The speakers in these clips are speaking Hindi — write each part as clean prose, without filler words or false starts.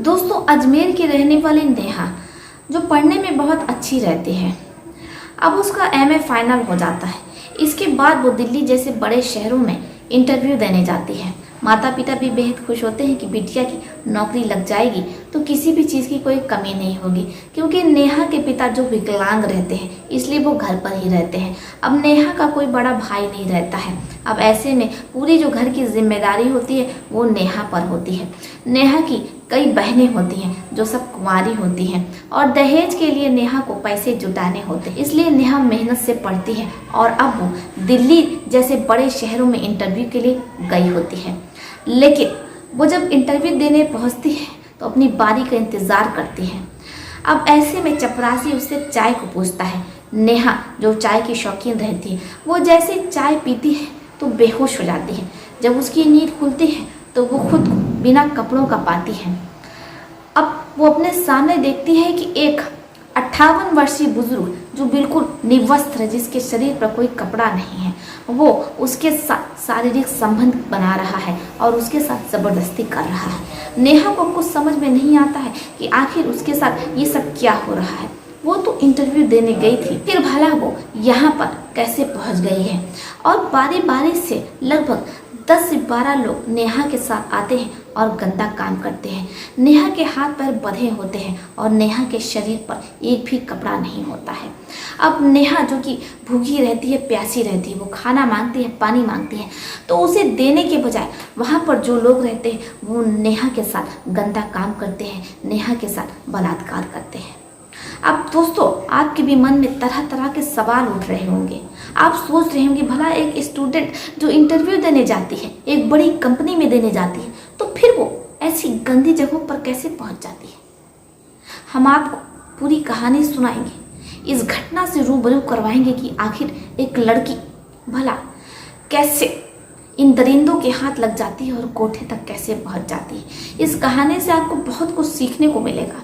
दोस्तों, अजमेर की रहने वाली नेहा जो पढ़ने में बहुत अच्छी रहती है, अब उसका एमए फाइनल हो जाता है। इसके बाद वो दिल्ली जैसे बड़े शहरों में इंटरव्यू देने जाती है। माता पिता भी बेहद खुश होते हैं कि बिटिया की नौकरी लग जाएगी तो किसी भी चीज़ की कोई कमी नहीं होगी, क्योंकि नेहा के पिता जो विकलांग रहते हैं इसलिए वो घर पर ही रहते हैं। अब नेहा का कोई बड़ा भाई नहीं रहता है। अब ऐसे में पूरी जो घर की जिम्मेदारी होती है वो नेहा पर होती है। नेहा की कई बहनें होती हैं जो सब कुंवारी होती हैं और दहेज के लिए नेहा को पैसे जुटाने होते हैं, इसलिए नेहा मेहनत से पढ़ती है और अब वो दिल्ली जैसे बड़े शहरों में इंटरव्यू के लिए गई होती है। लेकिन वो जब इंटरव्यू देने पहुंचती है तो अपनी बारी का इंतज़ार करती है। अब ऐसे में चपरासी उससे चाय को पूछता है। नेहा जो चाय की शौकीन रहती है, वो जैसे चाय पीती है तो बेहोश हो जाती है। जब उसकी नींद खुलती है तो वो खुद को बिना कपड़ों का पाती है। अब वो अपने सामने देखती है कि एक 58 वर्षीय बुजुर्ग जो बिल्कुल निवस्त्र है, जिसके शरीर पर कोई कपड़ा नहीं है, वो उसके साथ शारीरिक संबंध बना रहा है और उसके साथ ज़बरदस्ती कर रहा है। नेहा को कुछ समझ में नहीं आता है कि आखिर उसके साथ ये सब क्या हो रहा है। वो तो इंटरव्यू देने गई थी, फिर भला वो यहाँ पर कैसे पहुँच गई है। और बारी बारी से लगभग 10 से 12 लोग नेहा के साथ आते हैं और गंदा काम करते हैं। नेहा के हाथ पैर बंधे होते हैं और नेहा के शरीर पर एक भी कपड़ा नहीं होता है। अब नेहा जो कि भूखी रहती है, प्यासी रहती है, वो खाना मांगती है, पानी मांगती है, तो उसे देने के बजाय वहाँ पर जो लोग रहते हैं वो नेहा के साथ गंदा काम करते हैं, नेहा के साथ बलात्कार करते हैं। अब दोस्तों, आपके भी मन में तरह तरह के सवाल उठ रहे होंगे। आप सोच रहे होंगे भला एक स्टूडेंट जो इंटरव्यू देने जाती है, एक बड़ी कंपनी में देने जाती है, तो फिर वो ऐसी गंदी जगहों पर कैसे पहुंच जाती है। हम आपको पूरी कहानी सुनाएंगे, इस घटना से रूबरू करवाएंगे कि आखिर एक लड़की भला कैसे इन दरिंदों के हाथ लग जाती है और कोठे तक कैसे पहुंच जाती है। इस कहानी से आपको बहुत कुछ सीखने को मिलेगा,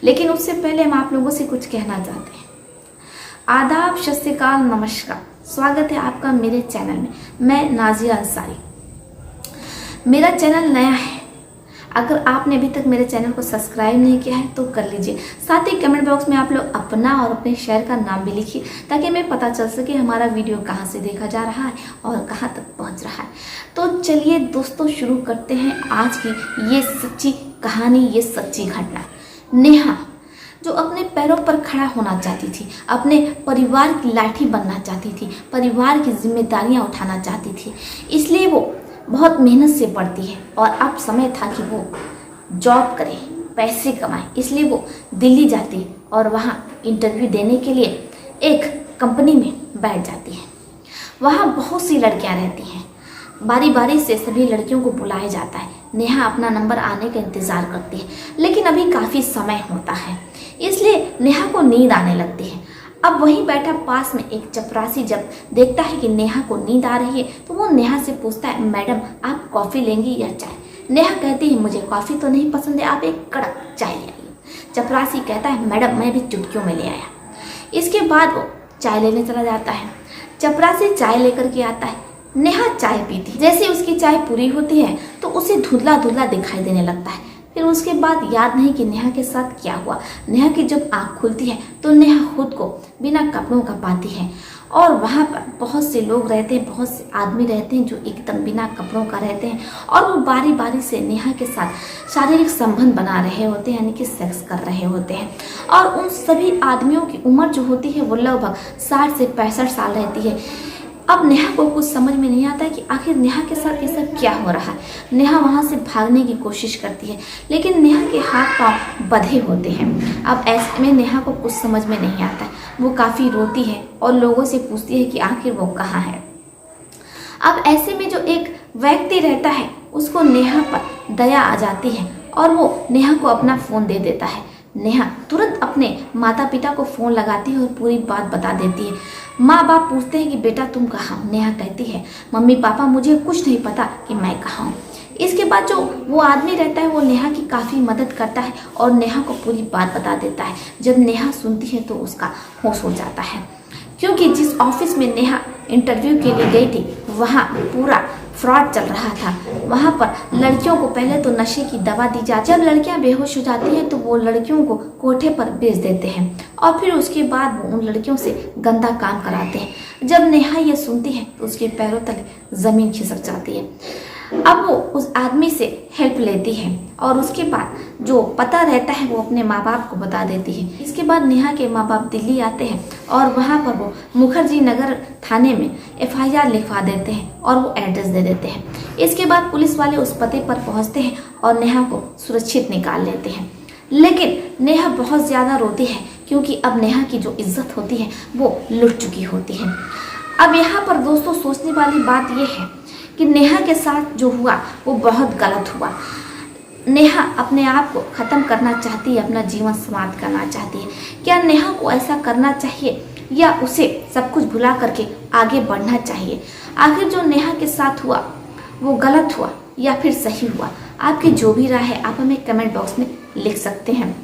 लेकिन उससे पहले हम आप लोगों से कुछ कहना चाहते हैं। आदाब, सत श्री अकाल, नमस्कार, स्वागत है आपका मेरे चैनल में। मैं नाजिया अंसारी। मेरा चैनल नया है, अगर आपने अभी तक मेरे चैनल को सब्सक्राइब नहीं किया है तो कर लीजिए। साथ ही कमेंट बॉक्स में आप लोग अपना और अपने शहर का नाम भी लिखिए, ताकि हमें पता चल सके हमारा वीडियो कहाँ से देखा जा रहा है और कहाँ तक पहुँच रहा है। तो चलिए दोस्तों, शुरू करते हैं आज की ये सच्ची कहानी, ये सच्ची घटना। नेहा जो अपने पैरों पर खड़ा होना चाहती थी, अपने परिवार की लाठी बनना चाहती थी, परिवार की जिम्मेदारियां उठाना चाहती थी, इसलिए वो बहुत मेहनत से पढ़ती है। और अब समय था कि वो जॉब करे, पैसे कमाए, इसलिए वो दिल्ली जाती और वहाँ इंटरव्यू देने के लिए एक कंपनी में बैठ जाती है। वहाँ बहुत सी लड़कियाँ रहती हैं, बारी बारी से सभी लड़कियों को बुलाया जाता है। नेहा अपना नंबर आने का इंतज़ार करती है, लेकिन अभी काफ़ी समय होता है, इसलिए नेहा को नींद आने लगती है। अब वहीं बैठा पास में एक चपरासी जब देखता है कि नेहा को नींद आ रही है तो वो नेहा से पूछता है, मैडम आप कॉफ़ी लेंगी या चाय? नेहा कहती है, मुझे कॉफ़ी तो नहीं पसंद है, आप एक कड़क चाय ले आइए। चपरासी कहता है, मैडम मैं भी चुटकियों में ले आया। इसके बाद वो चाय लेने चला जाता है। चपरासी चाय लेकर के आता है। नेहा चाय पीती, जैसे उसकी चाय पूरी होती है तो उसे धुंधला धुंधला दिखाई देने लगता है। फिर उसके बाद याद नहीं कि नेहा के साथ क्या हुआ। नेहा की जब आँख खुलती है तो नेहा खुद को बिना कपड़ों का पाती है और वहाँ पर बहुत से लोग रहते हैं, बहुत से आदमी रहते हैं जो एकदम बिना कपड़ों का रहते हैं और वो बारी बारी से नेहा के साथ शारीरिक संबंध बना रहे होते हैं, यानी कि सेक्स कर रहे होते हैं। और उन सभी आदमियों की उम्र जो होती है वो लगभग 60 से 65 साल रहती है। अब नेहा को कुछ समझ में नहीं आता है कि आखिर नेहा के साथ ये सब क्या हो रहा है। नेहा वहाँ से भागने की कोशिश करती है, लेकिन नेहा के हाथ पांव बंधे होते हैं। अब ऐसे में नेहा को कुछ समझ में नहीं आता है। वो काफ़ी रोती है और लोगों से पूछती है कि आखिर वो कहाँ है। अब ऐसे में जो एक व्यक्ति रहता है उसको नेहा पर दया आ जाती है और वो नेहा को अपना फ़ोन दे देता है। नेहा तुरंत अपने माता पिता को फ़ोन लगाती है और पूरी बात बता देती है। माँ बाप पूछते हैं कि बेटा तुम कहाँ हो? नेहा कहती है, मम्मी पापा मुझे कुछ नहीं पता कि मैं कहाँ हूँ। इसके बाद जो वो आदमी रहता है वो नेहा की काफ़ी मदद करता है और नेहा को पूरी बात बता देता है। जब नेहा सुनती है तो उसका होश हो जाता है, क्योंकि जिस ऑफिस में नेहा इंटरव्यू के लिए गई थी वहाँ पूरा फ्रॉड चल रहा था। वहाँ पर लड़कियों को पहले तो नशे की दवा दी जाती है, जब लड़कियाँ बेहोश हो जाती हैं तो वो लड़कियों को कोठे पर भेज देते हैं और फिर उसके बाद वो उन लड़कियों से गंदा काम कराते हैं। जब नेहा ये सुनती है तो उसके पैरों तले ज़मीन खिसक जाती है। अब वो उस आदमी से हेल्प लेती है और उसके बाद जो पता रहता है वो अपने माँ बाप को बता देती है। इसके बाद नेहा के माँ बाप दिल्ली आते हैं और वहाँ पर वो मुखर्जी नगर थाने में FIR लिखवा देते हैं और वो एड्रेस दे देते हैं। इसके बाद पुलिस वाले उस पते पर पहुँचते हैं और नेहा को सुरक्षित निकाल लेते हैं। लेकिन नेहा बहुत ज़्यादा रोती है क्योंकि अब नेहा की जो इज्जत होती है वो लुट चुकी होती है। अब यहाँ पर दोस्तों सोचने वाली बात यह है कि नेहा के साथ जो हुआ वो बहुत गलत हुआ। नेहा अपने आप को ख़त्म करना चाहती है, अपना जीवन समाप्त करना चाहती है। क्या नेहा को ऐसा करना चाहिए या उसे सब कुछ भुला करके आगे बढ़ना चाहिए? आखिर जो नेहा के साथ हुआ वो गलत हुआ या फिर सही हुआ? आपकी जो भी राय है आप हमें कमेंट बॉक्स में लिख सकते हैं।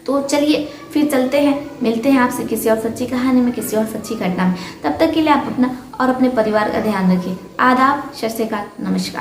तो चलिए फिर चलते हैं, मिलते हैं आपसे किसी और सच्ची कहानी में, किसी और सच्ची घटना में। तब तक के लिए आप अपना और अपने परिवार का ध्यान रखिए। आदाब, सत श्री अकाल, नमस्कार।